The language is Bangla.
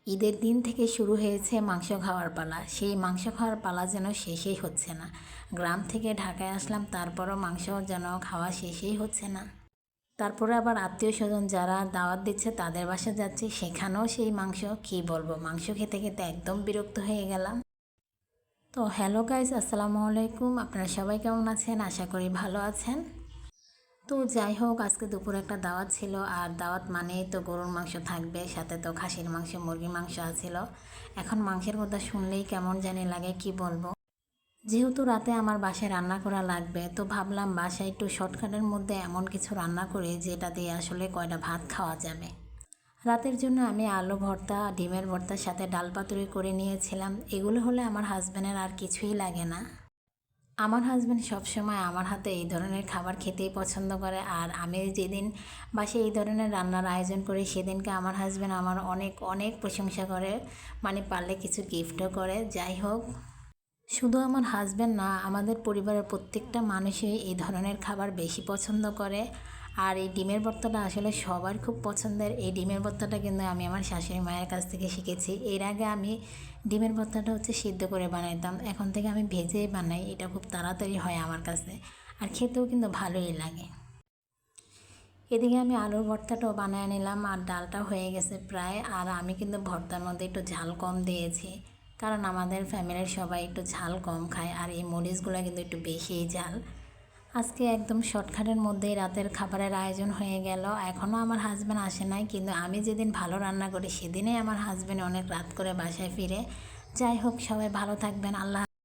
ঈদের দিন থেকে শুরু হয়েছে মাংস খাওয়ার পালা। সেই মাংস খাওয়ার পালা যেন শেষই হচ্ছে না। গ্রাম থেকে ঢাকায় আসলাম, তারপরও মাংস যেন খাওয়া শেষই হচ্ছে না। তারপরে আবার আত্মীয় স্বজন যারা দাওয়াত দিচ্ছে তাদের বাসা যাচ্ছি, সেখানেও সেই মাংস। কী বলবো, মাংস খেতে খেতে একদম বিরক্ত হয়ে গেলাম। তো হ্যালো গাইস, আসসালামু আলাইকুম। আপনারা সবাই কেমন আছেন? আশা করি ভালো আছেন। তো যাই হোক, আজকে দুপুরে একটা দাওয়াত ছিল, আর দাওয়াত মানেই তো গরুর মাংস থাকবে, সাথে তো খাসির মাংস, মুরগির মাংস আছিল। এখন মাংসের কথা শুনলেই কেমন জানি লাগে, কি বলবো। যেহেতু রাতে আমার বাসায় রান্না করা লাগবে, তো ভাবলাম বাসায় একটু শর্টকাটের মধ্যে এমন কিছু রান্না করি যেটা দিয়ে আসলে কয়টা ভাত খাওয়া যাবে। রাতের জন্য আমি আলু ভর্তা, ডিমের ভর্তার সাথে ডাল পাতুরি করে নিয়েছিলাম। এগুলো হলে আমার হাজব্যান্ডের আর কিছুই লাগে না। আমার হাজব্যান্ড সবসময় আমার হাতে এই ধরনের খাবার খেতেই পছন্দ করে, আর আমি যেদিন বাসায় এই ধরনের রান্নার আয়োজন করি সেদিনকে আমার হাজব্যান্ড আমার অনেক অনেক প্রশংসা করে, মানে পারলে কিছু গিফটও করে। যাই হোক, শুধু আমার হাজব্যান্ড না, আমাদের পরিবারের প্রত্যেকটা মানুষই এই ধরনের খাবার বেশি পছন্দ করে। আর এই ডিমের ভর্তাটা আসলে সবার খুব পছন্দের। এই ডিমের ভর্তাটা কিন্তু আমি আমার শাশুড়ি মায়ের কাছ থেকে শিখেছি। এর আগে আমি ডিমের ভর্তাটা সিদ্ধ করে বানাইতাম, এখন থেকে আমি ভেজেই বানাই। এটা খুব তাড়াতাড়ি হয় আমার কাছে, আর খেতেও কিন্তু ভালোই লাগে। এদিকে আমি আলুর ভর্তাটাও বানিয়ে নিলাম, আর ডালটা হয়ে গেছে প্রায়। আর আমি কিন্তু ভর্তার মধ্যে একটু ঝাল কম দিয়েছি, কারণ আমাদের ফ্যামিলির সবাই একটু ঝাল কম খায়, আর এই মরিচগুলো কিন্তু একটু বেশিই ঝাল। আজকে একদম শর্টকাটের মধ্যেই রাতের খাবারের আয়োজন হয়ে গেল। এখনও আমার হাজব্যান্ড আসে নাই, কিন্তু আমি যেদিন ভালো রান্না করি সেদিনই আমার হাজব্যান্ড অনেক রাত করে বাসায় ফিরে। যাই হোক, সবাই ভালো থাকবেন। আল্লাহ।